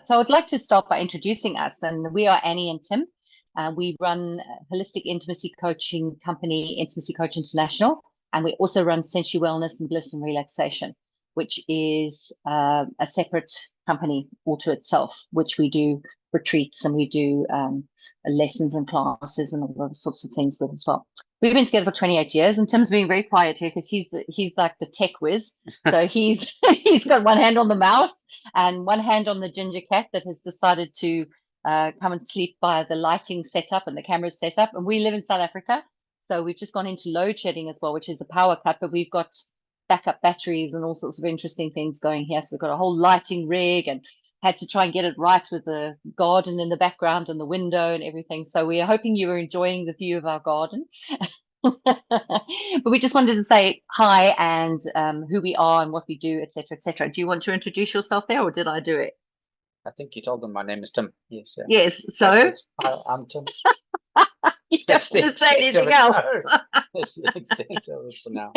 So I'd like to start by introducing us, and we are Annie and Tim. We run a holistic intimacy coaching company, Intimacy Coach International, and we also run Sensual Wellness and Bliss and Relaxation, which is a separate company all to itself, which we do retreats and we do lessons and classes and all those sorts of things with as well. We've been together for 28 years, and Tim's being very quiet here because he's like the tech whiz. So he's got one hand on the mouse and one hand on the ginger cat that has decided to come and sleep by the lighting setup and the cameras set up. And we live in South Africa, so we've just gone into load shedding as well, which is a power cut, but we've got backup batteries and all sorts of interesting things going here. So we've got a whole lighting rig and had to try and get it right with the garden in the background and the window and everything. So we are hoping you are enjoying the view of our garden. But we just wanted to say hi and who we are and what we do, etc., etc. Do you want to introduce yourself there, or did I do it? I think you told them my name is Tim. Yes. Yeah. Yes. So hi, I'm Tim. You don't have to say anything else. For now.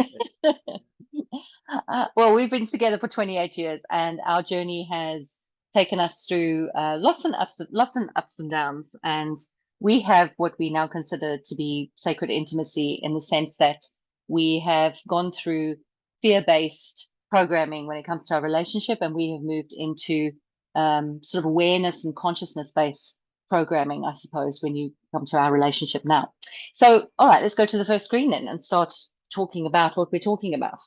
Well, we've been together for 28 years, and our journey has taken us through lots and ups and downs. And we have what we now consider to be sacred intimacy, in the sense that we have gone through fear-based programming when it comes to our relationship, and we have moved into sort of awareness and consciousness-based programming, I suppose, when you come to our relationship now. So, all right, let's go to the first screen then and start talking about what we're talking about.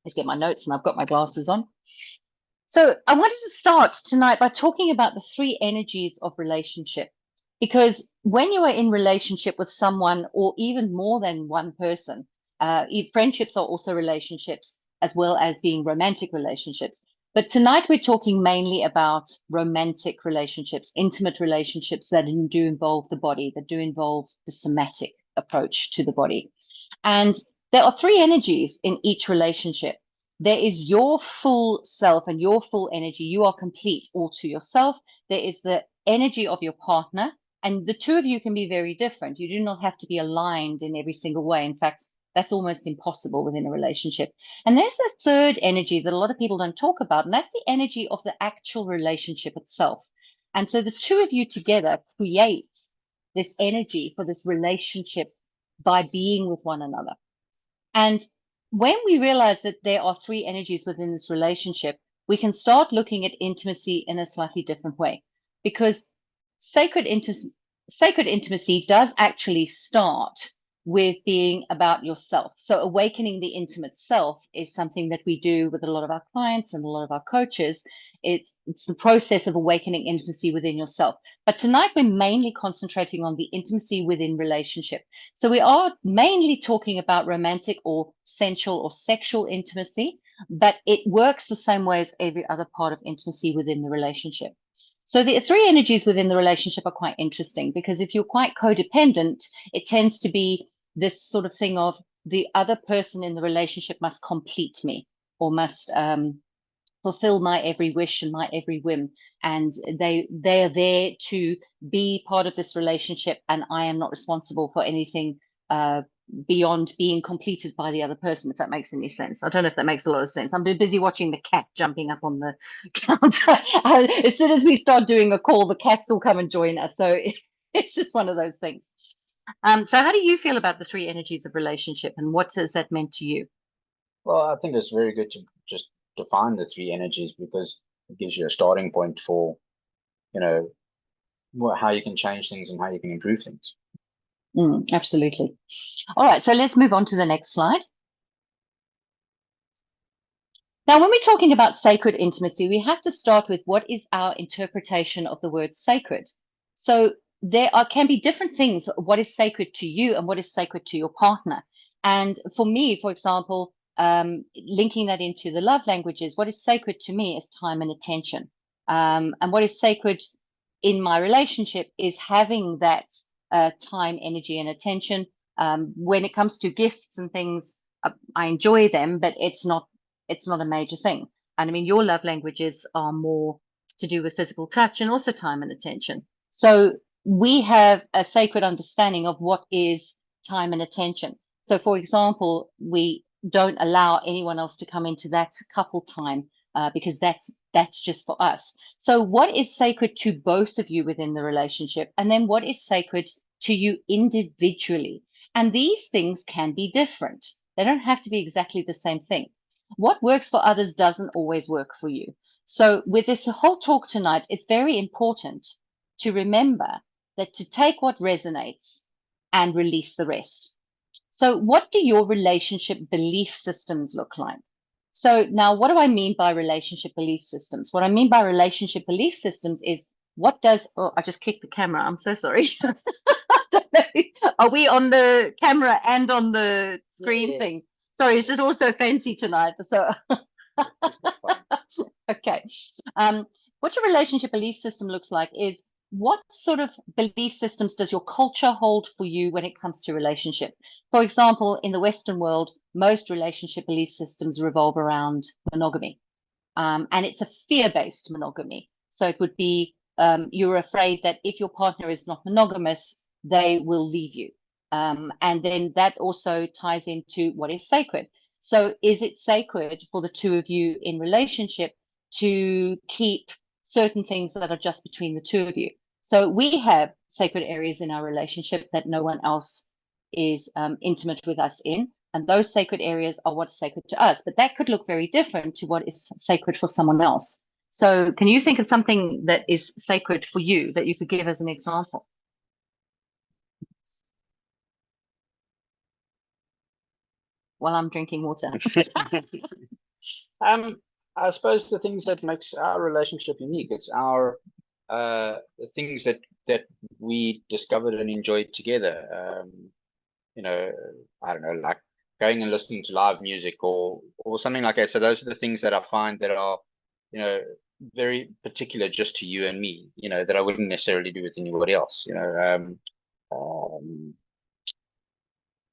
Let's get my notes, and I've got my glasses on. So I wanted to start tonight by talking about the three energies of relationship, because when you are in relationship with someone, or even more than one person, friendships are also relationships, as well as being romantic relationships. But tonight we're talking mainly about romantic relationships, intimate relationships that do involve the body, that do involve the somatic approach to the body. And there are three energies in each relationship. There is your full self and your full energy. You are complete all to yourself. There is the energy of your partner, and the two of you can be very different. You do not have to be aligned in every single way. In fact, that's almost impossible within a relationship. And there's a third energy that a lot of people don't talk about, and that's the energy of the actual relationship itself. And so the two of you together create this energy for this relationship by being with one another. And when we realize that there are three energies within this relationship, we can start looking at intimacy in a slightly different way, because sacred intimacy does actually start with being about yourself. So awakening the intimate self is something that we do with a lot of our clients and a lot of our coaches. It's the process of awakening intimacy within yourself. But tonight we're mainly concentrating on the intimacy within relationship. So we are mainly talking about romantic or sensual or sexual intimacy, but it works the same way as every other part of intimacy within the relationship. So the three energies within the relationship are quite interesting, because if you're quite codependent, it tends to be this sort of thing of the other person in the relationship must complete me, or must fulfill my every wish and my every whim. And they are there to be part of this relationship, and I am not responsible for anything beyond being completed by the other person, if that makes any sense. I don't know if that makes a lot of sense. I'm busy watching the cat jumping up on the counter. As soon as we start doing a call, the cats will come and join us. So it's just one of those things. So how do you feel about the three energies of relationship, and what has that meant to you? Well, I think it's very good to just define the three energies, because it gives you a starting point for, how you can change things and how you can improve things. Absolutely. All right, so let's move on to the next slide. Now, when we're talking about sacred intimacy, we have to start with what is our interpretation of the word sacred. So there can be different things. What is sacred to you and what is sacred to your partner? And for me, for example, linking that into the love languages, what is sacred to me is time and attention. And what is sacred in my relationship is having that time, energy, and attention. When it comes to gifts and things, I enjoy them, but it's not a major thing. And I mean, your love languages are more to do with physical touch and also time and attention. So we have a sacred understanding of what is time and attention. So for example, we don't allow anyone else to come into that couple time because that's just for us. So what is sacred to both of you within the relationship? And then what is sacred to you individually? And these things can be different. They don't have to be exactly the same thing. What works for others doesn't always work for you. So with this whole talk tonight, it's very important to remember that to take what resonates and release the rest. So what do your relationship belief systems look like? So now what do I mean by relationship belief systems? What I mean by relationship belief systems is what does, oh, I just kicked the camera. I'm so sorry. I don't know. Are we on the camera and on the screen thing? Sorry, it's just also fancy tonight. So okay. What your relationship belief system looks like is what sort of belief systems does your culture hold for you when it comes to relationship? For example, in the Western world, most relationship belief systems revolve around monogamy. And it's a fear-based monogamy. So it would be you're afraid that if your partner is not monogamous, they will leave you. And then that also ties into what is sacred. So is it sacred for the two of you in relationship to keep certain things that are just between the two of you? So we have sacred areas in our relationship that no one else is intimate with us in. And those sacred areas are what's sacred to us. But that could look very different to what is sacred for someone else. So can you think of something that is sacred for you that you could give as an example? While I'm drinking water. I suppose the things that makes our relationship unique, it's our the things that we discovered and enjoyed together. You know, I don't know, like going and listening to live music or something like that. So those are the things that I find that are, you know, very particular just to you and me, you know, that I wouldn't necessarily do with anybody else, you know.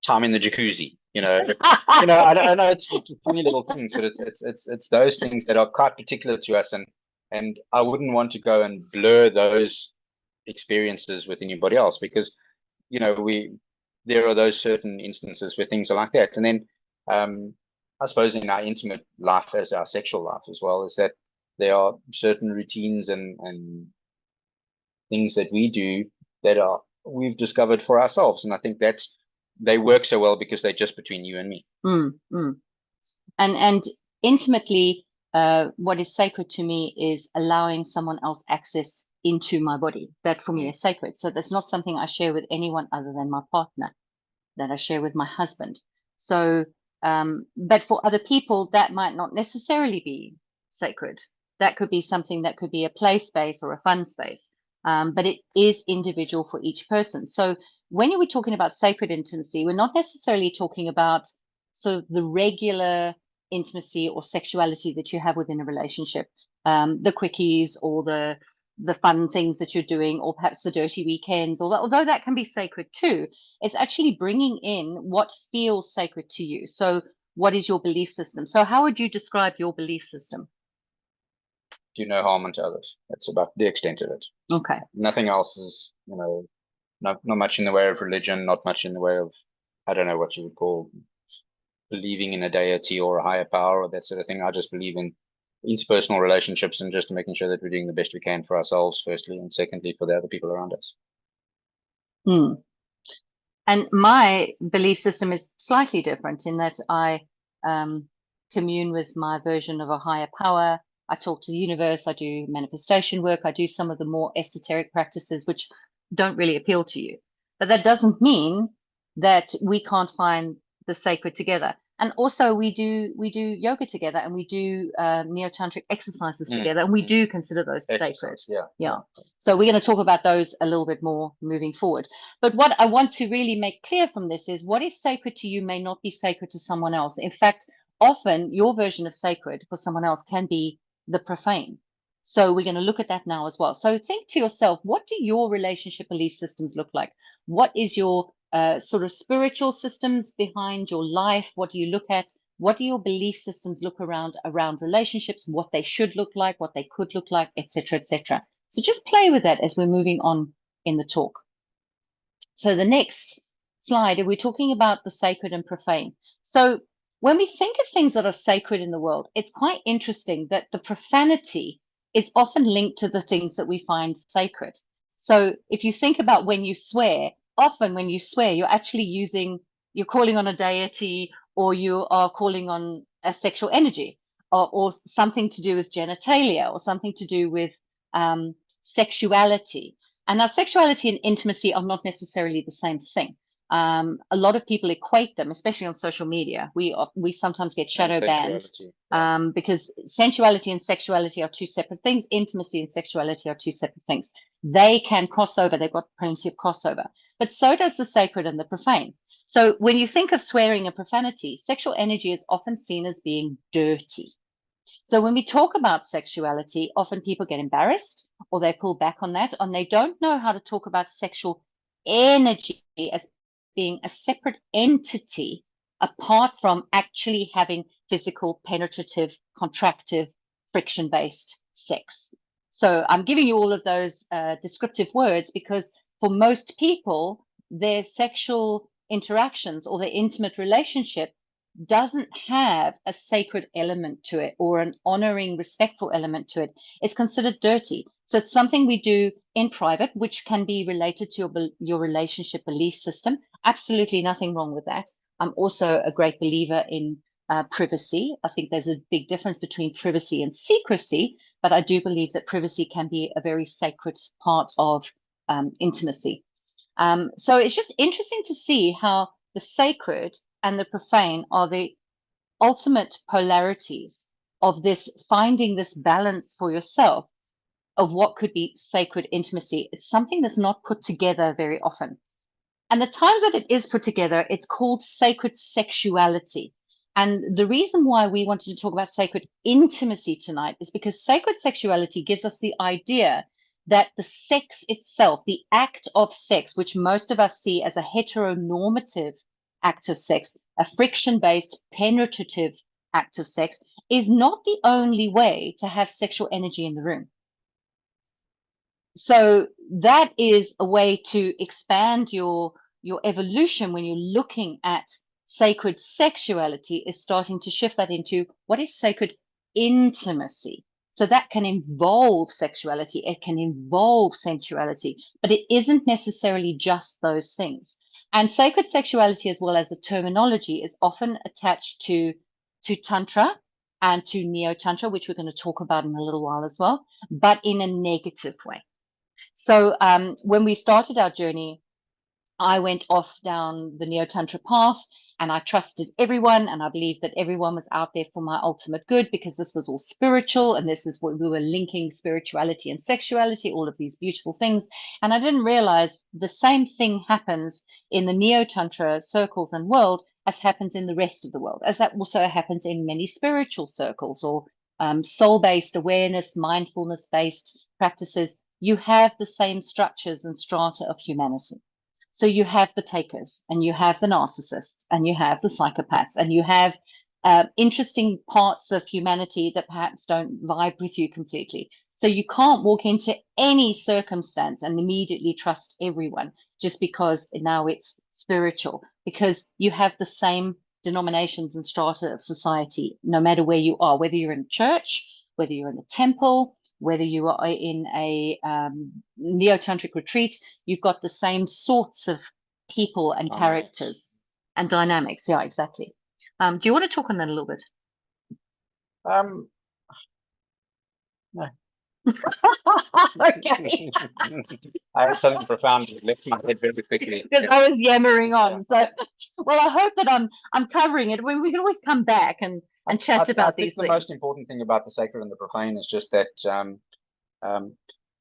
Time in the jacuzzi, you know. You know, I know it's funny little things, but it's those things that are quite particular to us, and I wouldn't want to go and blur those experiences with anybody else, because, you know, there are those certain instances where things are like that. And then I suppose in our intimate life, as our sexual life as well, is that there are certain routines and things that we do that we've discovered for ourselves, and I think they work so well because they're just between you and me. And intimately, what is sacred to me is allowing someone else access into my body. That for me is sacred. So that's not something I share with anyone other than my partner, that I share with my husband. So but for other people, that might not necessarily be sacred. That could be something that could be a play space or a fun space. But it is individual for each person. So when you were talking about sacred intimacy, we're not necessarily talking about sort of the regular intimacy or sexuality that you have within a relationship, the quickies or the fun things that you're doing, or perhaps the dirty weekends, although that can be sacred too. It's actually bringing in what feels sacred to you. So what is your belief system? So how would you describe your belief system? Do no harm unto others. That's about the extent of it. Okay. Nothing else is, you know, not much in the way of religion, not much in the way of, I don't know what you would call believing in a deity or a higher power or that sort of thing. I just believe in interpersonal relationships and just making sure that we're doing the best we can for ourselves, firstly, and secondly, for the other people around us. And my belief system is slightly different in that I commune with my version of a higher power. I talk to the universe. I do manifestation work. I do some of the more esoteric practices, which don't really appeal to you. But that doesn't mean that we can't find the sacred together. And also we do yoga together, and we do Neo Tantric exercises together, and we do consider those sacred. Yeah. So we're going to talk about those a little bit more moving forward. But what I want to really make clear from this is what is sacred to you may not be sacred to someone else. In fact, often your version of sacred for someone else can be the profane. So we're going to look at that now as well. So think to yourself, what do your relationship belief systems look like? What is your sort of spiritual systems behind your life? What do you look at? What do your belief systems look around relationships, what they should look like, what they could look like, etc., etc. So just play with that as we're moving on in the talk. So the next slide, we're talking about the sacred and profane. So when we think of things that are sacred in the world, it's quite interesting that the profanity is often linked to the things that we find sacred. So if you think about when you swear, often when you swear, you're actually you're calling on a deity, or you are calling on a sexual energy, or something to do with genitalia, or something to do with sexuality. And now sexuality and intimacy are not necessarily the same thing. A lot of people equate them, especially on social media. We sometimes get shadow banned because sensuality and sexuality are two separate things. Intimacy and sexuality are two separate things. They can cross over. They've got plenty of crossover, but so does the sacred and the profane. So when you think of swearing and profanity, sexual energy is often seen as being dirty. So when we talk about sexuality, often people get embarrassed or they pull back on that, and they don't know how to talk about sexual energy as being a separate entity apart from actually having physical, penetrative, contractive, friction-based sex. So I'm giving you all of those descriptive words because for most people, their sexual interactions or their intimate relationship doesn't have a sacred element to it or an honoring, respectful element to it. It's considered dirty. So it's something we do in private, which can be related to your relationship belief system. Absolutely nothing wrong with that. I'm also a great believer in privacy. I think there's a big difference between privacy and secrecy, but I do believe that privacy can be a very sacred part of intimacy. So it's just interesting to see how the sacred and the profane are the ultimate polarities of this finding this balance for yourself of what could be sacred intimacy. It's something that's not put together very often. And the times that it is put together, it's called sacred sexuality. And the reason why we wanted to talk about sacred intimacy tonight is because sacred sexuality gives us the idea that the sex itself, the act of sex, which most of us see as a heteronormative act of sex, a friction-based, penetrative act of sex, is not the only way to have sexual energy in the room. So that is a way to expand your evolution when you're looking at sacred sexuality, is starting to shift that into what is sacred intimacy. So that can involve sexuality, it can involve sensuality, but it isn't necessarily just those things. And sacred sexuality, as well as the terminology, is often attached to Tantra and to Neo Tantra, which we're going to talk about in a little while as well, but in a negative way. So when we started our journey, I went off down the Neo Tantra path and I trusted everyone, and I believed that everyone was out there for my ultimate good because this was all spiritual, and this is what we were linking spirituality and sexuality, all of these beautiful things. And I didn't realize the same thing happens in the Neo Tantra circles and world as happens in the rest of the world, as that also happens in many spiritual circles or soul-based awareness, mindfulness-based practices. You have the same structures and strata of humanity. So you have the takers, and you have the narcissists, and you have the psychopaths, and you have interesting parts of humanity that perhaps don't vibe with you completely. So you can't walk into any circumstance and immediately trust everyone just because now it's spiritual, because you have the same denominations and strata of society, no matter where you are, whether you're in a church, whether you're in a temple, whether you are in a neo-tantric retreat, you've got the same sorts of people and characters and dynamics. Yeah, exactly. Do you want to talk on that a little bit? No. Okay. I had something profound that left my head very quickly. Because I was yammering on. So, well, I hope that I'm covering it. We can always come back and chat about these things. I think the most important thing about the sacred and the profane is just that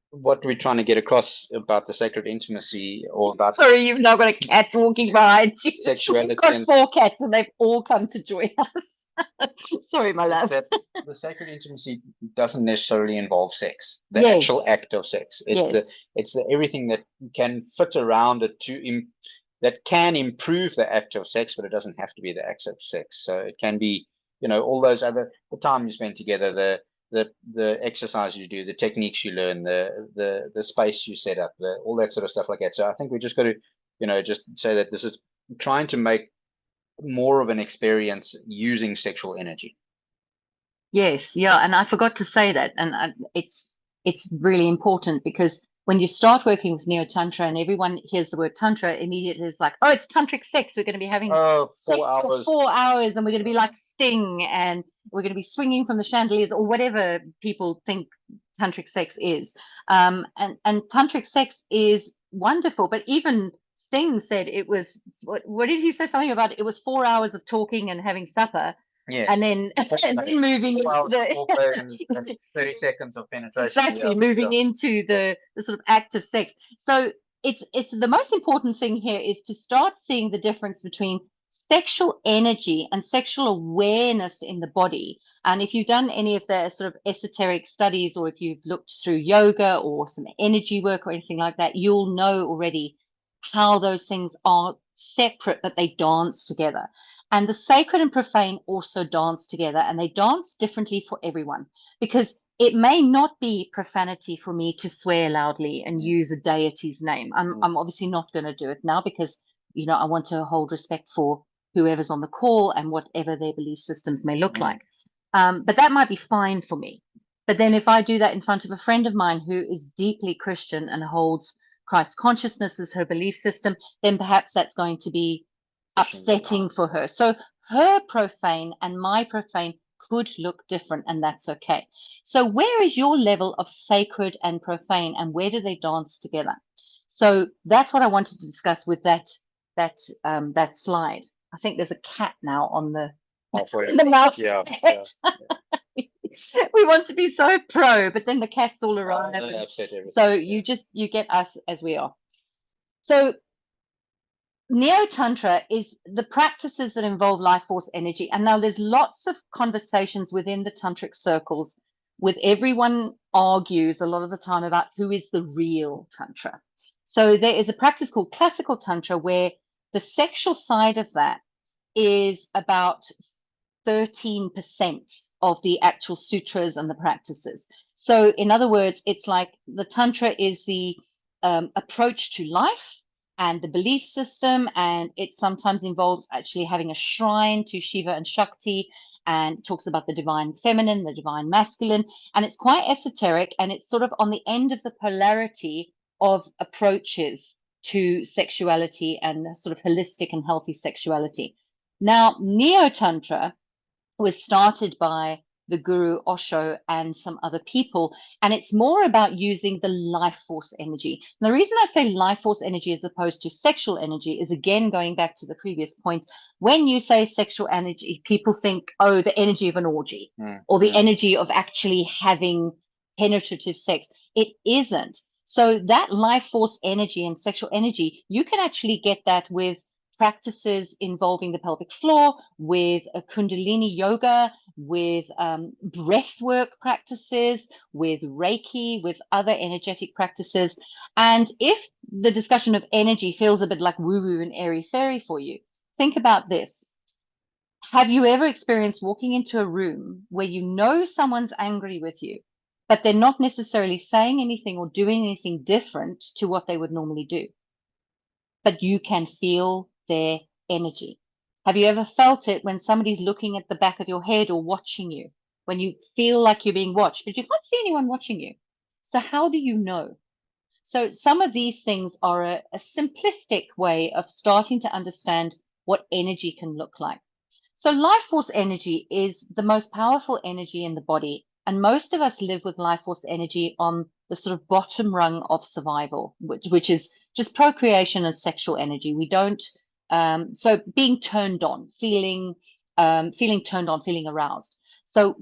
what we're trying to get across about the sacred intimacy, or about Sorry, you've now got a cat walking behind you. Sexuality. You've got 4 cats and they've all come to join us. Sorry, my love. That the sacred intimacy doesn't necessarily involve sex, the actual act of sex. It's the everything that can fit around it that can improve the act of sex, but it doesn't have to be the act of sex. So it can be, all those other, the time you spend together, the exercise you do, the techniques you learn, the space you set up, all that sort of stuff like that. So I think we just got to, just say that this is trying to make more of an experience using sexual energy. Yes, yeah, and I forgot to say that, and it's really important because when you start working with Neo Tantra and everyone hears the word Tantra, immediately it's like, oh, it's tantric sex. We're going to be having sex 4 for hours. 4 hours, and we're going to be like Sting, and we're going to be swinging from the chandeliers or whatever people think tantric sex is. And tantric sex is wonderful, but even Sting said it was what did he say? Something about it was 4 hours of talking and having supper. Yes. And then moving into and 30 seconds of penetration. exactly moving into the sort of act of sex. So it's the most important thing here is to start seeing the difference between sexual energy and sexual awareness in the body. And if you've done any of the sort of esoteric studies, or if you've looked through yoga or some energy work or anything like that, you'll know already how those things are separate, but they dance together. And the sacred and profane also dance together, and they dance differently for everyone, because it may not be profanity for me to swear loudly and use a deity's name. I'm obviously not going to do it now because, I want to hold respect for whoever's on the call and whatever their belief systems may look like. But that might be fine for me. But then if I do that in front of a friend of mine who is deeply Christian and holds Christ consciousness as her belief system, then perhaps that's going to be upsetting for her. So her profane and my profane could look different, and that's okay. So where is your level of sacred and profane, and where do they dance together? So that's what I wanted to discuss with that slide. I think there's a cat now on the mouse. Yeah. We want to be so pro, but then the cat's all around. So you get us as we are. So Neo Tantra is the practices that involve life force energy. And now there's lots of conversations within the tantric circles with everyone argues a lot of the time about who is the real Tantra. So there is a practice called classical Tantra where the sexual side of that is about 13% of the actual sutras and the practices. So in other words, it's like the Tantra is the approach to life and the belief system, and it sometimes involves actually having a shrine to Shiva and Shakti, and talks about the divine feminine, the divine masculine, and it's quite esoteric, and it's sort of on the end of the polarity of approaches to sexuality and sort of holistic and healthy sexuality. Now, Neo Tantra was started by the guru Osho and some other people, and it's more about using the life force energy. And the reason I say life force energy as opposed to sexual energy is, again, going back to the previous point. When you say sexual energy, people think, oh, the energy of an orgy or the energy of actually having penetrative sex. It isn't. So that life force energy and sexual energy, you can actually get that with practices involving the pelvic floor, with a Kundalini yoga, with breath work practices, with Reiki, with other energetic practices. And if the discussion of energy feels a bit like woo-woo and airy-fairy for you, think about this. Have you ever experienced walking into a room where you know someone's angry with you, but they're not necessarily saying anything or doing anything different to what they would normally do, but you can feel their energy? Have you ever felt it when somebody's looking at the back of your head or watching you, when you feel like you're being watched, but you can't see anyone watching you? So how do you know? So some of these things are a simplistic way of starting to understand what energy can look like. So life force energy is the most powerful energy in the body. And most of us live with life force energy on the sort of bottom rung of survival, which is just procreation and sexual energy. We don't, so being turned on, feeling turned on, feeling aroused. So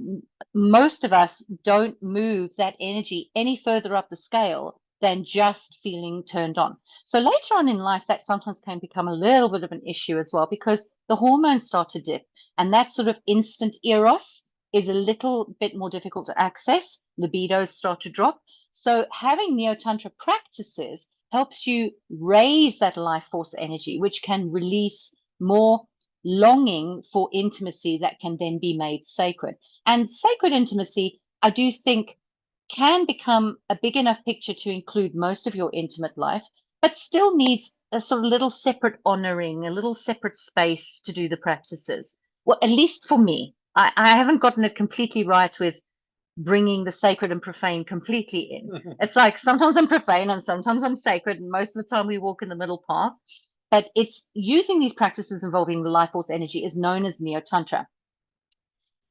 most of us don't move that energy any further up the scale than just feeling turned on. So later on in life, that sometimes can become a little bit of an issue as well, because the hormones start to dip, and that sort of instant eros is a little bit more difficult to access. Libidos start to drop. So having Neo Tantra practices helps you raise that life force energy, which can release more longing for intimacy that can then be made sacred. And sacred intimacy, I do think, can become a big enough picture to include most of your intimate life, but still needs a sort of little separate honoring, a little separate space to do the practices. Well, at least for me, I haven't gotten it completely right with bringing the sacred and profane completely in. It's like sometimes I'm profane and sometimes I'm sacred, and most of the time we walk in the middle path. But it's using these practices involving the life force energy is known as Neo Tantra.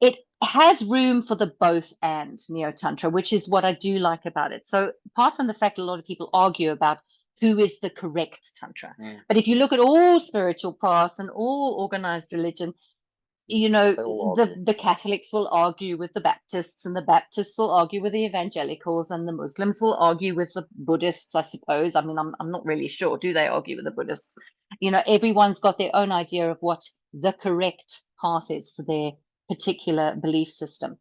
It has room for the both and Neo Tantra, which is what I do like about it. So apart from the fact a lot of people argue about who is the correct Tantra, but if you look at all spiritual paths and all organized religion, you know, the Catholics will argue with the Baptists, and the Baptists will argue with the evangelicals, and the Muslims will argue with the Buddhists, I suppose. I mean, I'm not really sure. Do they argue with the Buddhists? You know, everyone's got their own idea of what the correct path is for their particular belief system.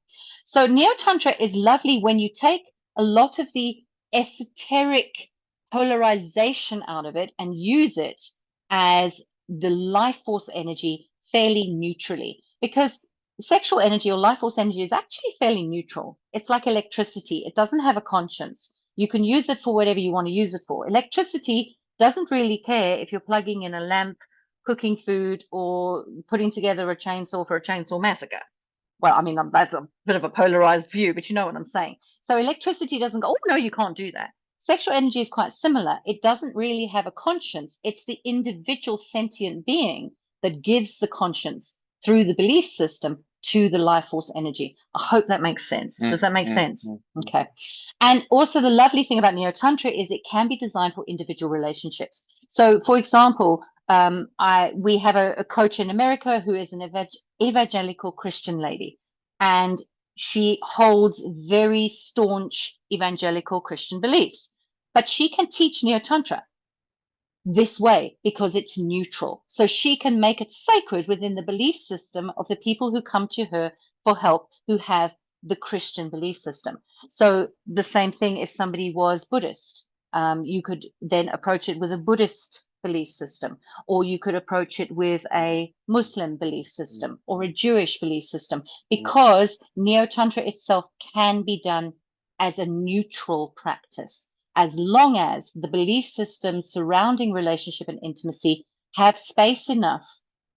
So Neo Tantra is lovely when you take a lot of the esoteric polarization out of it and use it as the life force energy fairly neutrally, because sexual energy or life force energy is actually fairly neutral. It's like electricity. It doesn't have a conscience. You can use it for whatever you want to use it for. Electricity doesn't really care if you're plugging in a lamp, cooking food, or putting together a chainsaw for a chainsaw massacre. Well, I mean, that's a bit of a polarized view, but you know what I'm saying. So electricity doesn't go, oh, no, you can't do that. Sexual energy is quite similar. It doesn't really have a conscience. It's the individual sentient being that gives the conscience through the belief system to the life force energy. I hope that makes sense. Does that make sense? Okay. And also the lovely thing about Neo Tantra is it can be designed for individual relationships. So, for example, we have a coach in America who is an evangelical Christian lady, and she holds very staunch evangelical Christian beliefs, but she can teach Neo Tantra this way because it's neutral. So she can make it sacred within the belief system of the people who come to her for help who have the Christian belief system. So the same thing if somebody was Buddhist, you could then approach it with a Buddhist belief system, or you could approach it with a Muslim belief system or a Jewish belief system, because Neo Tantra itself can be done as a neutral practice, as long as the belief systems surrounding relationship and intimacy have space enough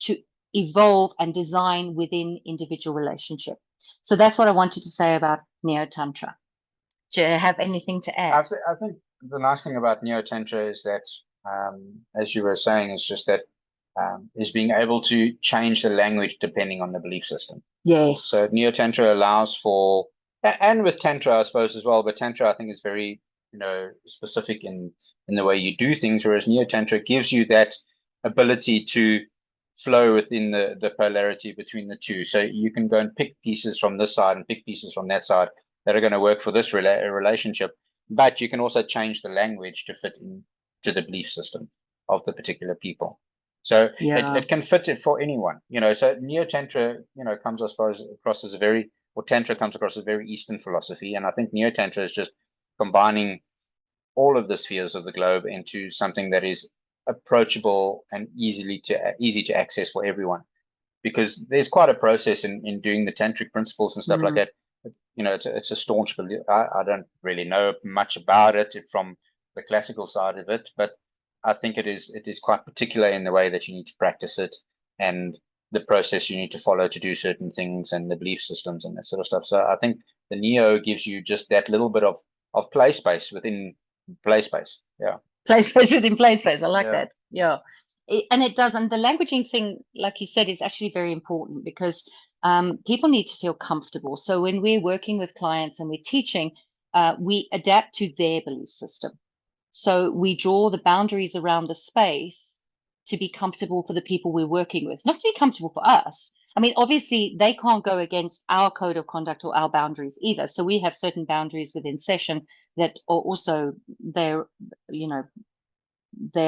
to evolve and design within individual relationship. So that's what I wanted to say about Neo Tantra. Do you have anything to add? I think the nice thing about Neo Tantra is that, as you were saying, is just that is being able to change the language depending on the belief system. Yes. So Neo Tantra allows for, and with Tantra, I suppose, as well, but Tantra, I think, is very, specific in the way you do things, whereas Neo Tantra gives you that ability to flow within the polarity between the two. So you can go and pick pieces from this side and pick pieces from that side that are going to work for this relationship, but you can also change the language to fit into the belief system of the particular people. So it can fit it for anyone, So Neo Tantra, comes, I suppose, across as Tantra comes across as a very Eastern philosophy, and I think Neo Tantra is just combining all of the spheres of the globe into something that is approachable and easy to access for everyone. Because there's quite a process in doing the tantric principles and stuff like that. It's a staunch belief. I don't really know much about it from the classical side of it, but I think it is quite particular in the way that you need to practice it and the process you need to follow to do certain things and the belief systems and that sort of stuff. So I think the Neo gives you just that little bit of play space within play space. Yeah. Play space within play space. I like that. Yeah. And it does. And the languaging thing, like you said, is actually very important because people need to feel comfortable. So when we're working with clients and we're teaching, we adapt to their belief system. So we draw the boundaries around the space to be comfortable for the people we're working with, not to be comfortable for us. I mean, obviously, they can't go against our code of conduct or our boundaries either. So we have certain boundaries within session that are also they're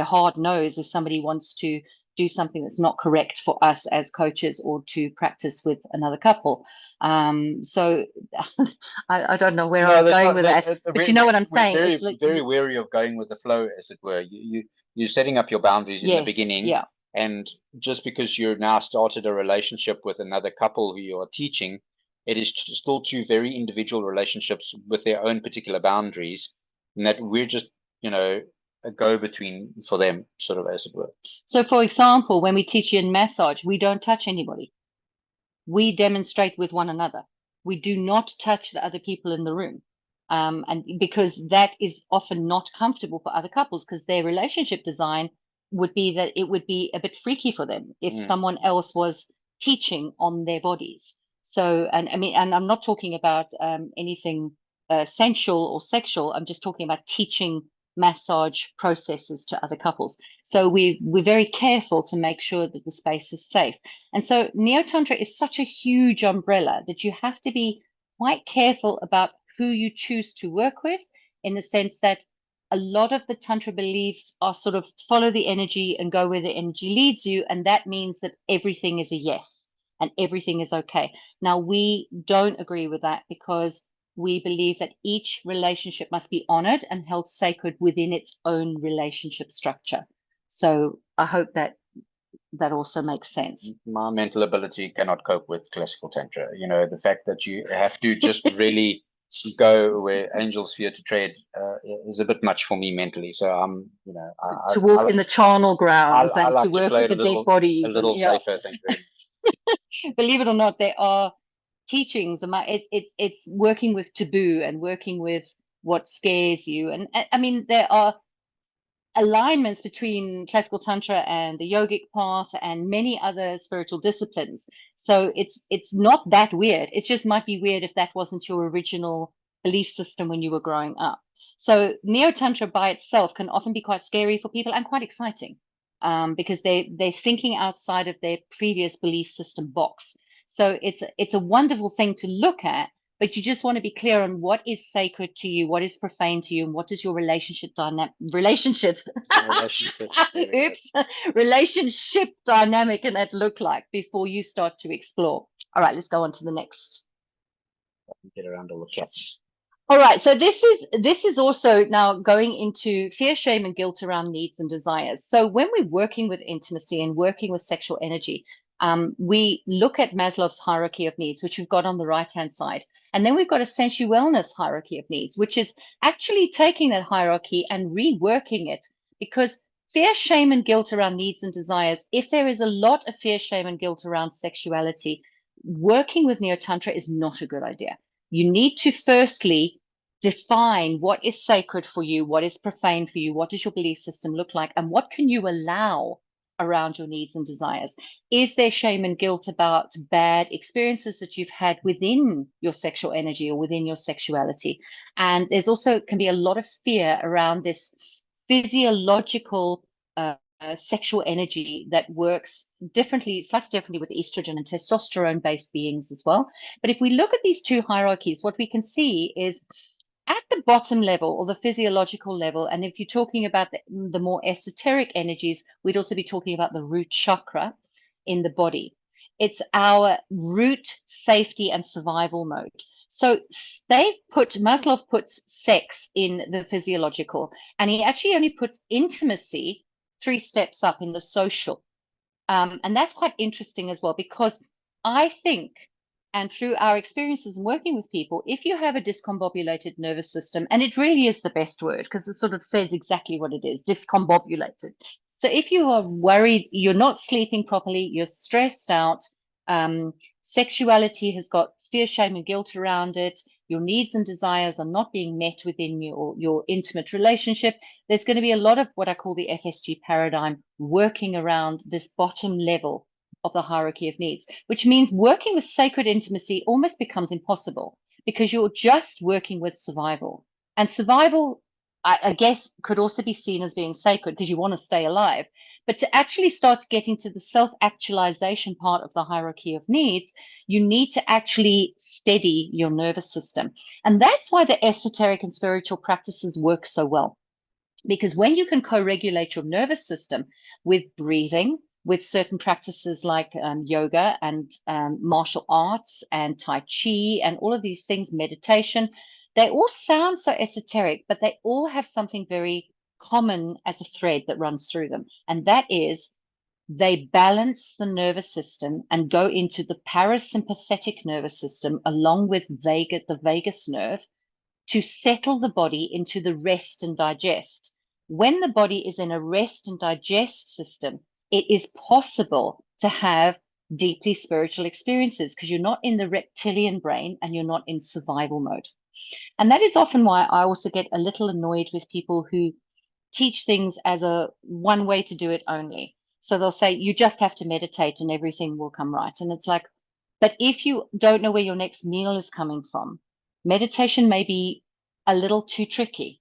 hard nose if somebody wants to do something that's not correct for us as coaches or to practice with another couple. So I don't know where I'm going with that, but you know what I'm saying. It's very wary of going with the flow, as it were. You're setting up your boundaries in the beginning, and just because you're now started a relationship with another couple who you are teaching, it is still two very individual relationships with their own particular boundaries, and that we're just a go-between for them, sort of, as it were. So, for example, when we teach in massage, we don't touch anybody. We demonstrate with one another. We do not touch the other people in the room. And because that is often not comfortable for other couples, because their relationship design would be that it would be a bit freaky for them if someone else was teaching on their bodies. So, and I mean, and I'm not talking about anything sensual or sexual. I'm just talking about teaching massage processes to other couples. So we're very careful to make sure that the space is safe. And so Neo Tantra is such a huge umbrella that you have to be quite careful about who you choose to work with, in the sense that a lot of the Tantra beliefs are sort of follow the energy and go where the energy leads you. And that means that everything is a yes and everything is okay. Now, we don't agree with that, because we believe that each relationship must be honored and held sacred within its own relationship structure. So I hope that that also makes sense. My mental ability cannot cope with classical tantra. You know, the fact that you have to just really go where angels fear to tread is a bit much for me mentally. So I'm, you know, to walk in the charnel grounds I and like to to work play with it the dead bodies. a little And, yeah, safer. Thank you. believe it or not, there are teachings. It's working with taboo and working with what scares you. And I mean, there are alignments between classical tantra and the yogic path and many other spiritual disciplines. So it's not that weird. It just might be weird if that wasn't your original belief system when you were growing up. So Neo Tantra by itself can often be quite scary for people and quite exciting, because they're thinking outside of their previous belief system box. So it's a wonderful thing to look at, but you just want to be clear on what is sacred to you, what is profane to you, and what does your relationship oops, relationship dynamic and that look like before you start to explore. All right, let's go on to the next. Get around all the cats. All right, so this is also now going into fear, shame, and guilt around needs and desires. So when we're working with intimacy and working with sexual energy, we look at Maslow's hierarchy of needs, which we've got on the right-hand side. And then we've got a sensual wellness hierarchy of needs, which is actually taking that hierarchy and reworking it, because fear, shame, and guilt around needs and desires, if there is a lot of fear, shame, and guilt around sexuality, working with Neo Tantra is not a good idea. You need to firstly define what is sacred for you, what is profane for you, what does your belief system look like, and what can you allow around your needs and desires. Is there shame and guilt about bad experiences that you've had within your sexual energy or within your sexuality? And there's also can be a lot of fear around this physiological sexual energy that works differently, slightly differently with estrogen and testosterone based beings as well. But if we look at these two hierarchies, what we can see is at the bottom level or the physiological level, and if you're talking about the more esoteric energies, we'd also be talking about the root chakra in the body. It's our root safety and survival mode. So Maslow puts sex in the physiological, and he actually only puts intimacy 3 steps up in the social. And that's quite interesting as well, because I think, and through our experiences in working with people, if you have a discombobulated nervous system, and it really is the best word because it sort of says exactly what it is, discombobulated. So if you are worried, you're not sleeping properly, you're stressed out, sexuality has got fear, shame, and guilt around it, your needs and desires are not being met within your intimate relationship, there's going to be a lot of what I call the FSG paradigm working around this bottom level of the hierarchy of needs, which means working with sacred intimacy almost becomes impossible because you're just working with survival. And survival, I guess, could also be seen as being sacred because you want to stay alive. But to actually start getting to the self-actualization part of the hierarchy of needs, you need to actually steady your nervous system. And that's why the esoteric and spiritual practices work so well. Because when you can co-regulate your nervous system with breathing, with certain practices like yoga and martial arts and Tai Chi and all of these things, meditation, they all sound so esoteric, but they all have something very common as a thread that runs through them. And that is they balance the nervous system and go into the parasympathetic nervous system along with the vagus nerve to settle the body into the rest and digest. when the body is in a rest and digest system, it is possible to have deeply spiritual experiences because you're not in the reptilian brain and you're not in survival mode. And that is often why I also get a little annoyed with people who teach things as a one way to do it only. So they'll say, you just have to meditate and everything will come right. And it's like, but if you don't know where your next meal is coming from, meditation may be a little too tricky.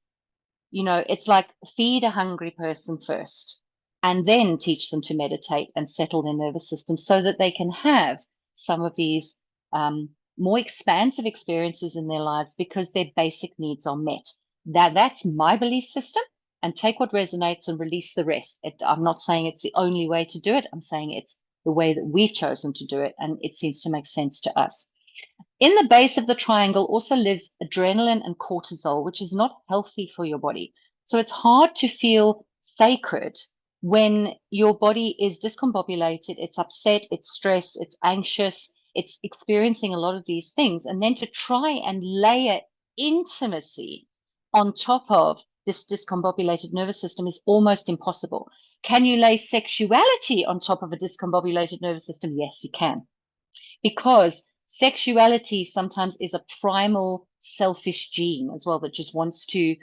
You know, it's like feed a hungry person first and then teach them to meditate and settle their nervous system so that they can have some of these more expansive experiences in their lives because their basic needs are met. That's my belief system, and take what resonates and release the rest. I'm not saying it's the only way to do it. I'm saying it's the way that we've chosen to do it, and it seems to make sense to us. In the base of the triangle also lives adrenaline and cortisol, which is not healthy for your body. So it's hard to feel sacred when your body is discombobulated, it's upset, it's stressed, it's anxious, it's experiencing a lot of these things. And then to try and layer intimacy on top of this discombobulated nervous system is almost impossible. Can you lay sexuality on top of a discombobulated nervous system? Yes, you can, because sexuality sometimes is a primal selfish gene as well that just wants to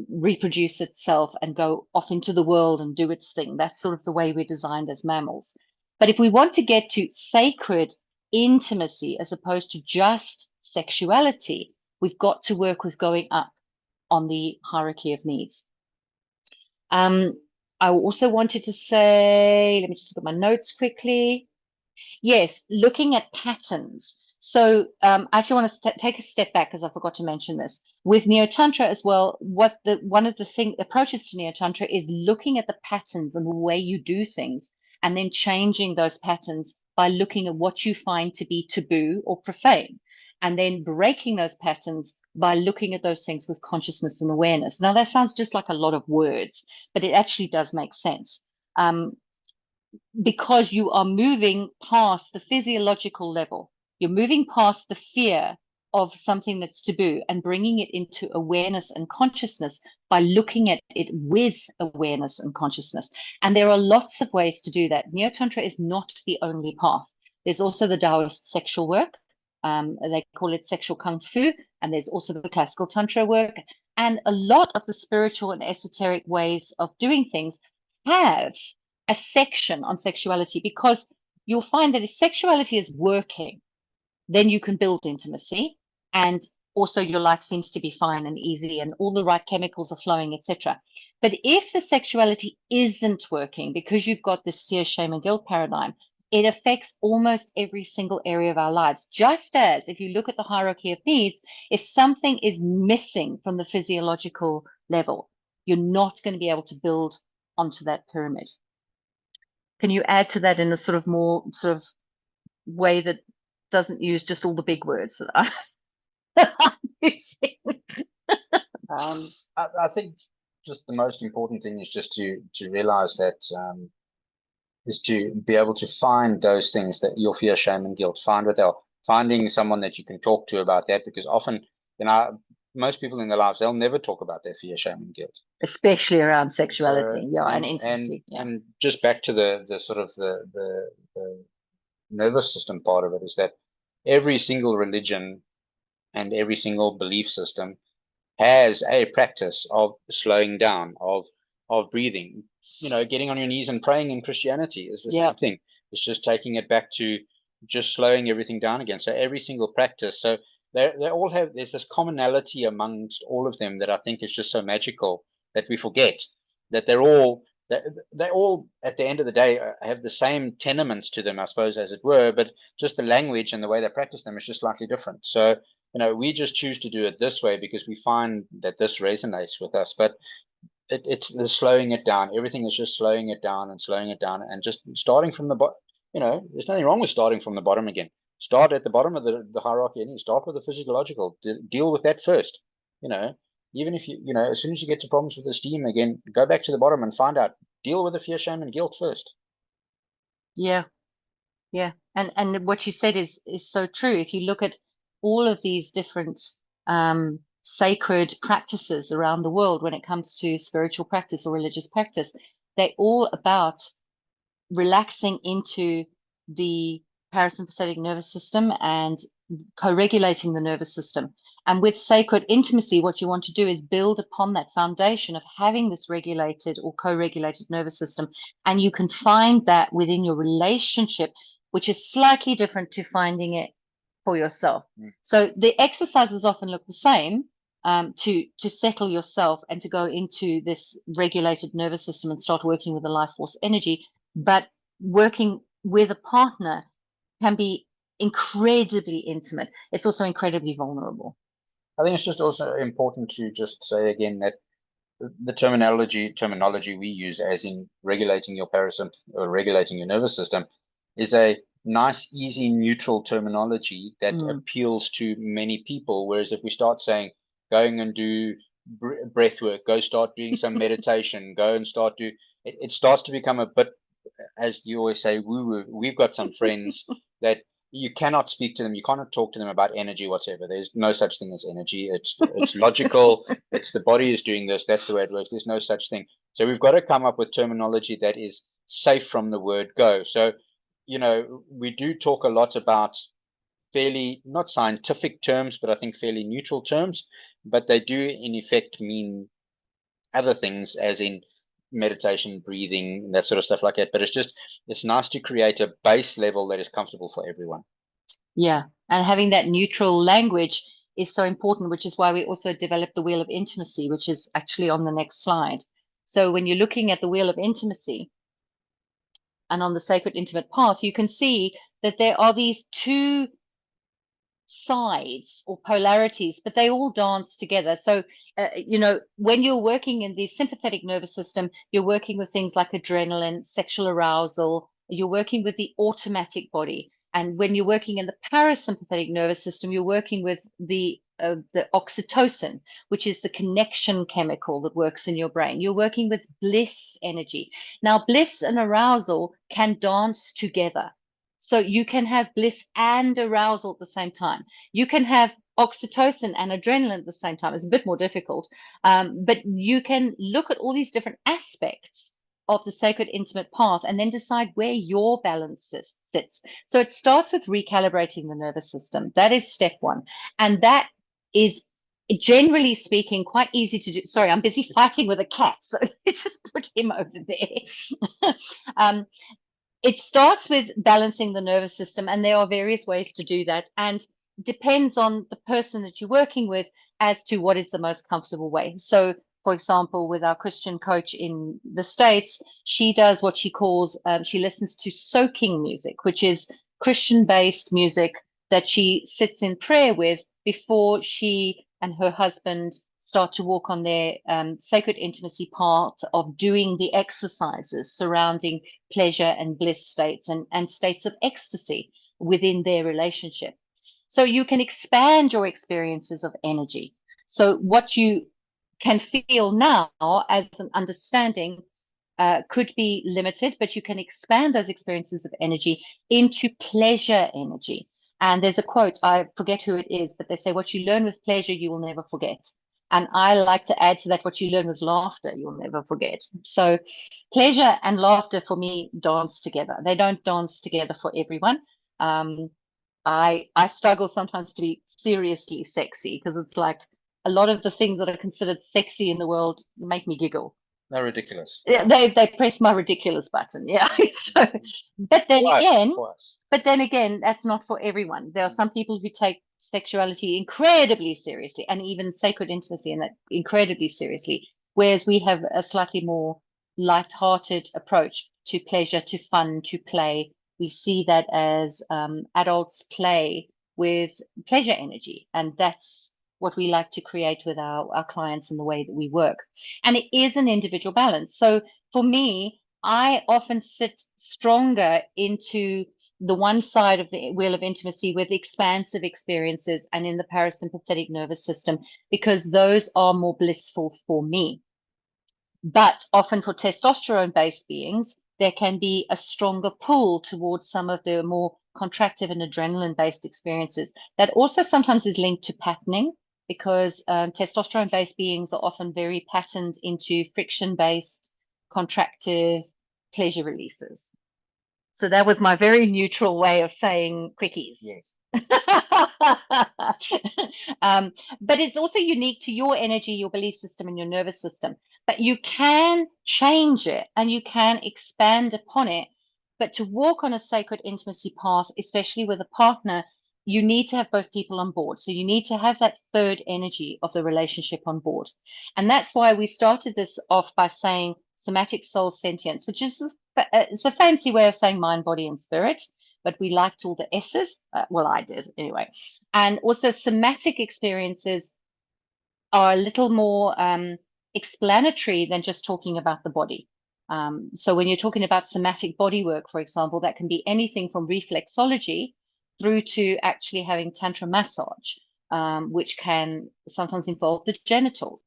reproduce itself and go off into the world and do its thing. That's sort of the way we're designed as mammals. But if we want to get to sacred intimacy as opposed to just sexuality, we've got to work with going up on the hierarchy of needs. I also wanted to say, let me just look at my notes quickly. Yes, looking at patterns. So I actually want to take a step back because I forgot to mention this. With Neo Tantra as well, one of the approaches to Neo Tantra is looking at the patterns and the way you do things, and then changing those patterns by looking at what you find to be taboo or profane, and then breaking those patterns by looking at those things with consciousness and awareness. Now that sounds just like a lot of words, but it actually does make sense. Because you are moving past the physiological level. You're moving past the fear of something that's taboo and bringing it into awareness and consciousness by looking at it with awareness and consciousness. And there are lots of ways to do that. Neo Tantra is not the only path. There's also the Taoist sexual work. They call it sexual kung fu. And there's also the classical Tantra work. And a lot of the spiritual and esoteric ways of doing things have a section on sexuality, because you'll find that if sexuality is working, then you can build intimacy, and also your life seems to be fine and easy and all the right chemicals are flowing, etc. But if the sexuality isn't working because you've got this fear, shame, and guilt paradigm, it affects almost every single area of our lives. Just as if you look at the hierarchy of needs, if something is missing from the physiological level, you're not going to be able to build onto that pyramid. Can you add to that in a sort of more sort of way that doesn't use just all the big words that I'm using? I think just the most important thing is just to realize that is to be able to find those things that your fear, shame, and guilt. Finding someone that you can talk to about that, because often, most people in their lives, they'll never talk about their fear, shame, and guilt, especially around sexuality, and intimacy. And just back to the sort of the nervous system part of it, is that every single religion and every single belief system has a practice of slowing down, of breathing. Getting on your knees and praying in Christianity is the same thing. It's just taking it back to just slowing everything down again. So every single practice, so they all have, there's this commonality amongst all of them that I think is just so magical that we forget that they all at the end of the day have the same tenements to them, I suppose, as it were, but just the language and the way they practice them is just slightly different. So we just choose to do it this way because we find that this resonates with us. But it's the slowing it down. Everything is just slowing it down and just starting from the bottom. There's nothing wrong with starting from the bottom again. Start at the bottom of the hierarchy and you start with the physiological. Deal with that first. Even if as soon as you get to problems with esteem again, go back to the bottom and find out. Deal with the fear, shame, and guilt first. Yeah. And what you said is so true. If you look at all of these different sacred practices around the world when it comes to spiritual practice or religious practice. They're all about relaxing into the parasympathetic nervous system and co-regulating the nervous system. And with sacred intimacy, what you want to do is build upon that foundation of having this regulated or co-regulated nervous system. And you can find that within your relationship, which is slightly different to finding it for yourself. So the exercises often look the same, to settle yourself and to go into this regulated nervous system and start working with the life force energy. But working with a partner can be incredibly intimate. It's also incredibly vulnerable. I think it's just also important to just say again that the terminology we use, as in regulating your parasympathetic or regulating your nervous system, is a nice, easy, neutral terminology that appeals to many people. Whereas if we start saying, going and do breath work, go start doing some meditation, go and start do, it starts to become a bit, as you always say, woo-woo. We've got some friends that you cannot speak to them, you cannot talk to them about energy whatsoever. There's no such thing as energy. It's logical. It's the body is doing this. That's the way it works. There's no such thing. So we've got to come up with terminology that is safe from the word go. So, we do talk a lot about fairly, not scientific terms, but I think fairly neutral terms, but they do in effect mean other things, as in meditation, breathing, that sort of stuff like that. But it's nice to create a base level that is comfortable for everyone. Yeah. And having that neutral language is so important, which is why we also developed the wheel of intimacy, which is actually on the next slide. So when you're looking at the wheel of intimacy and on the sacred intimate path, you can see that there are these two sides or polarities, but they all dance together. So, when you're working in the sympathetic nervous system, you're working with things like adrenaline, sexual arousal, you're working with the automatic body. And when you're working in the parasympathetic nervous system, you're working with the oxytocin, which is the connection chemical that works in your brain. You're working with bliss energy. Now, bliss and arousal can dance together. So you can have bliss and arousal at the same time. You can have oxytocin and adrenaline at the same time. It's a bit more difficult, but you can look at all these different aspects of the sacred intimate path and then decide where your balance sits. So it starts with recalibrating the nervous system. That is step one. And that is, generally speaking, quite easy to do. Sorry, I'm busy fighting with a cat, so let's just put him over there. It starts with balancing the nervous system, and there are various ways to do that, and depends on the person that you're working with as to what is the most comfortable way. So, for example, with our Christian coach in the States, she does what she calls, she listens to soaking music, which is Christian-based music that she sits in prayer with before she and her husband start to walk on their sacred intimacy path of doing the exercises surrounding pleasure and bliss states and states of ecstasy within their relationship. So you can expand your experiences of energy. So what you can feel now as an understanding could be limited, but you can expand those experiences of energy into pleasure energy. And there's a quote, I forget who it is, but they say, what you learn with pleasure, you will never forget. And I like to add to that, what you learn with laughter, you'll never forget. So pleasure and laughter for me dance together. They don't dance together for everyone. I struggle sometimes to be seriously sexy, because it's like a lot of the things that are considered sexy in the world make me giggle. They're ridiculous. Yeah, they press my ridiculous button. Yeah. So, but then again, that's not for everyone. There are some people who take sexuality incredibly seriously, and even sacred intimacy and that incredibly seriously, whereas we have a slightly more light-hearted approach to pleasure, to fun, to play. We see that as adults play with pleasure energy, and that's what we like to create with our clients and the way that we work. And it is an individual balance. So for me, I often sit stronger into the one side of the wheel of intimacy with expansive experiences and in the parasympathetic nervous system, because those are more blissful for me. But often for testosterone-based beings, there can be a stronger pull towards some of the more contractive and adrenaline-based experiences. That also sometimes is linked to patterning, because testosterone-based beings are often very patterned into friction-based, contractive pleasure releases. So that was my very neutral way of saying quickies. Yes. But it's also unique to your energy, your belief system, and your nervous system. But you can change it and you can expand upon it. But to walk on a sacred intimacy path, especially with a partner, you need to have both people on board. So you need to have that third energy of the relationship on board. And that's why we started this off by saying somatic soul sentience, which is it's a fancy way of saying mind, body, and spirit. But we liked all the S's. Well, I did anyway. And also somatic experiences are a little more explanatory than just talking about the body. So when you're talking about somatic body work, for example, that can be anything from reflexology through to actually having tantra massage, which can sometimes involve the genitals.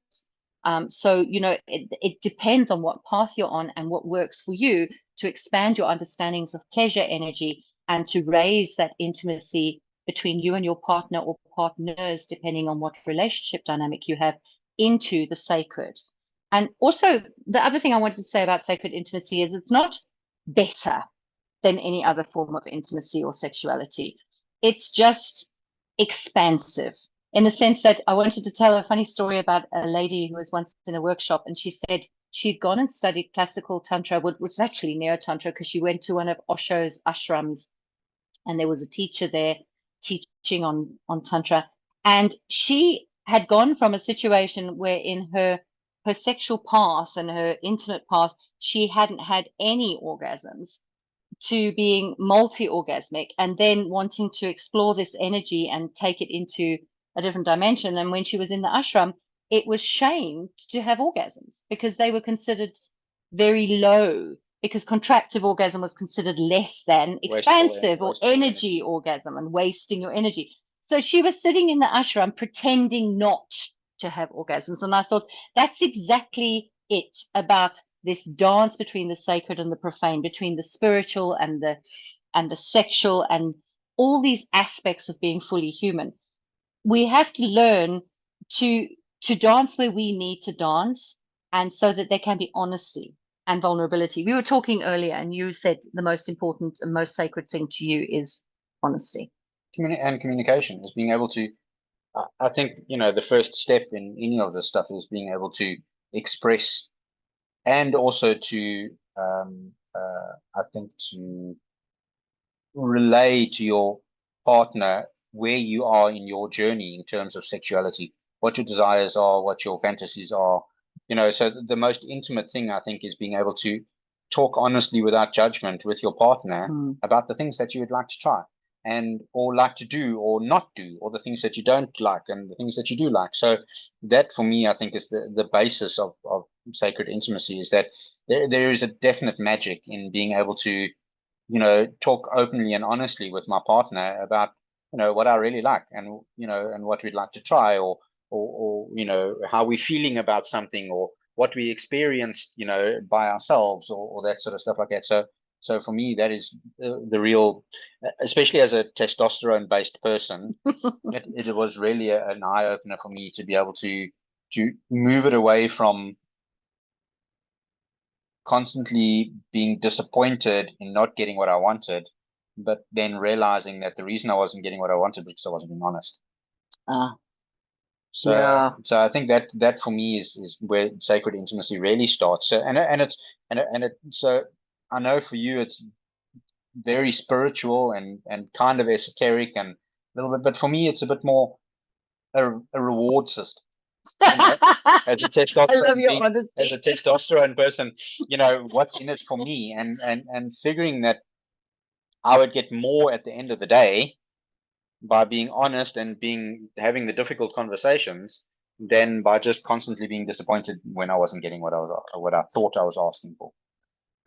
So, it depends on what path you're on and what works for you to expand your understandings of pleasure energy and to raise that intimacy between you and your partner or partners, depending on what relationship dynamic you have, into the sacred. And also, the other thing I wanted to say about sacred intimacy is it's not better than any other form of intimacy or sexuality. It's just expansive in the sense that I wanted to tell a funny story about a lady who was once in a workshop, and she said she'd gone and studied classical tantra, which was actually Neo Tantra, because she went to one of Osho's ashrams, and there was a teacher there teaching on tantra, and she had gone from a situation where in her sexual path and her intimate path she hadn't had any orgasms to being multi-orgasmic and then wanting to explore this energy and take it into a different dimension. And when she was in the ashram, it was shamed to have orgasms because they were considered very low, because contractive orgasm was considered less than expansive or energy orgasm and wasting your energy. So she was sitting in the ashram pretending not to have orgasms. And I thought that's exactly it about this dance between the sacred and the profane, between the spiritual and the sexual, and all these aspects of being fully human. We have to learn to dance where we need to dance, and so that there can be honesty and vulnerability. We were talking earlier, and you said the most important and most sacred thing to you is honesty. And communication is being able to, I think, the first step in any of this stuff is being able to express and also to, I think, to relay to your partner where you are in your journey in terms of sexuality, what your desires are, what your fantasies are. So the most intimate thing, I think, is being able to talk honestly without judgment with your partner about the things that you would like to try and or like to do or not do, or the things that you don't like and the things that you do like. So that, for me, I think, is the basis of sacred intimacy, is that there is a definite magic in being able to talk openly and honestly with my partner about what I really like, and and what we'd like to try, or how we're feeling about something, or what we experienced by ourselves, or that sort of stuff like that. So for me, that is the real, especially as a testosterone based person, it was really an eye opener for me to be able to move it away from constantly being disappointed in not getting what I wanted, but then realizing that the reason I wasn't getting what I wanted was because I wasn't being honest. So Yeah. So I think that for me is where sacred intimacy really starts. So so I know for you it's very spiritual and kind of esoteric and a little bit, but for me it's a bit more a reward system. As a testosterone person, what's in it for me, and figuring that I would get more at the end of the day by being honest and having the difficult conversations than by just constantly being disappointed when I wasn't getting what I thought I was asking for.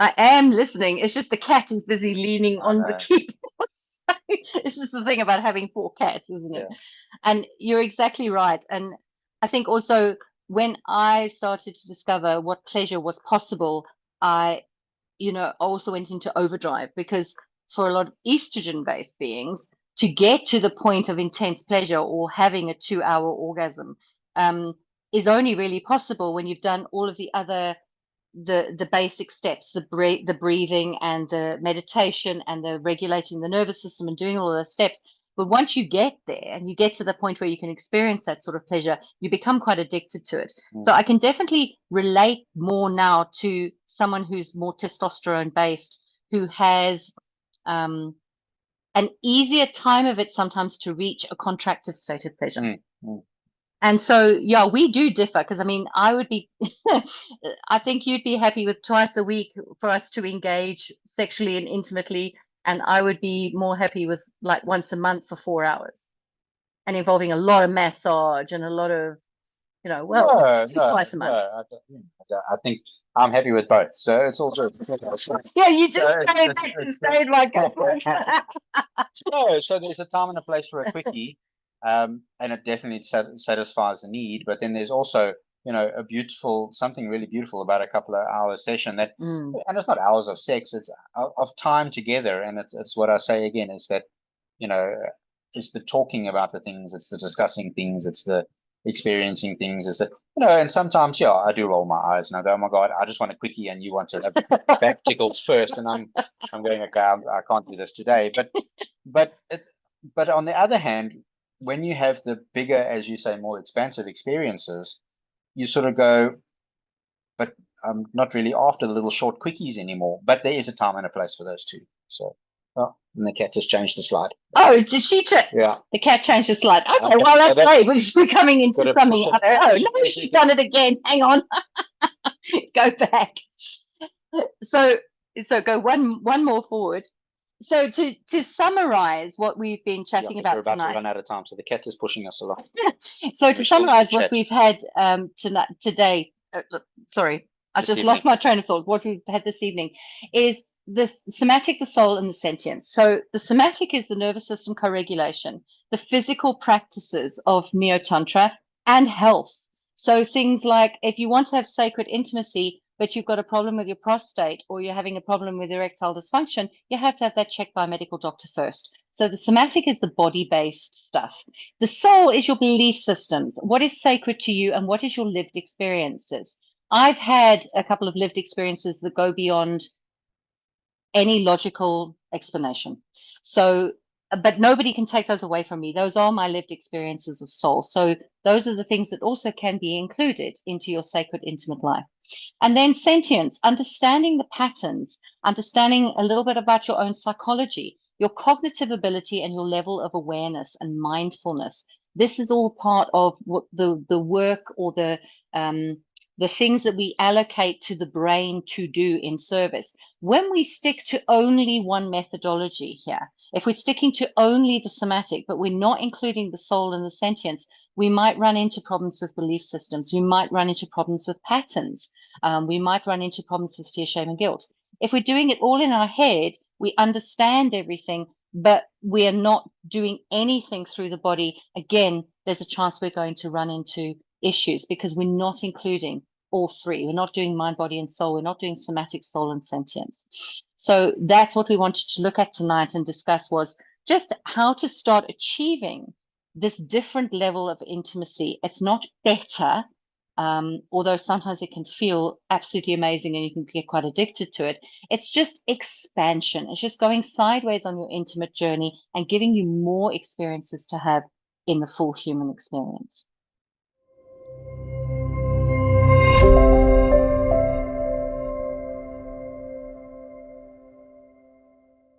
I am listening. It's just the cat is busy leaning on the keyboard. This is the thing about having 4 cats, isn't it? Yeah. And you're exactly right. And I think also when I started to discover what pleasure was possible, I also went into overdrive, because for a lot of estrogen based beings, to get to the point of intense pleasure or having a 2-hour orgasm is only really possible when you've done all of the other the basic steps, the breathing and the meditation and the regulating the nervous system and doing all those steps. But once you get there and you get to the point where you can experience that sort of pleasure, you become quite addicted to it. So I can definitely relate more now to someone who's more testosterone based, who has an easier time of it sometimes to reach a contractive state of pleasure. And so, yeah, we do differ, because I mean, I would be, I think you'd be happy with twice a week for us to engage sexually and intimately. And I would be more happy with like once a month for 4 hours and involving a lot of massage and a lot of, twice a month. I think I'm happy with both. So it's also. Yeah, you just stayed like that. So there's a time and a place for a quickie. And it definitely satisfies the need, but then there's also something really beautiful about a couple of hours session that and it's not hours of sex, it's of time together. And it's what I say again, is that it's the talking about the things, it's the discussing things, it's the experiencing things, is that and sometimes I do roll my eyes and I go, oh my god, I just want a quickie, and you want to have back tickles first, and I'm going, okay, I can't do this today. But on the other hand, when you have the bigger, as you say, more expansive experiences, you sort of go, but I'm not really after the little short quickies anymore. But there is a time and a place for those too. So, and the cat has changed the slide. Oh, did she? Yeah. The cat changed the slide. Okay, well, that's great. We're coming into something other. Oh, no, she's done it again. Hang on. Go back. So go one more forward. So to summarize what we've been chatting about tonight. We're about to run out of time, so the cat is pushing us along. So to summarize what we've had today, sorry, I just lost my train of thought. What we've had this evening is the somatic, the soul, and the sentience. So the somatic is the nervous system co-regulation, the physical practices of Neo Tantra, and health. So things like, if you want to have sacred intimacy, but you've got a problem with your prostate, or you're having a problem with erectile dysfunction, you have to have that checked by a medical doctor first. So the somatic is the body-based stuff. The soul is your belief systems. What is sacred to you and what is your lived experiences? I've had a couple of lived experiences that go beyond any logical explanation. So, but nobody can take those away from me. Those are my lived experiences of soul. So those are the things that also can be included into your sacred intimate life. And then sentience, understanding the patterns, understanding a little bit about your own psychology, your cognitive ability, and your level of awareness and mindfulness. This is all part of what the work or the things that we allocate to the brain to do in service. When we stick to only one methodology here, if we're sticking to only the somatic, but we're not including the soul and the sentience, we might run into problems with belief systems. We might run into problems with patterns. We might run into problems with fear, shame, and guilt. If we're doing it all in our head, we understand everything, but we are not doing anything through the body. Again, there's a chance we're going to run into issues because we're not including all three. We're not doing mind, body, and soul. We're not doing somatic, soul, and sentience. So that's what we wanted to look at tonight and discuss, was just how to start achieving this different level of intimacy. It's not better, although sometimes it can feel absolutely amazing and you can get quite addicted to it. It's just expansion. It's just going sideways on your intimate journey and giving you more experiences to have in the full human experience.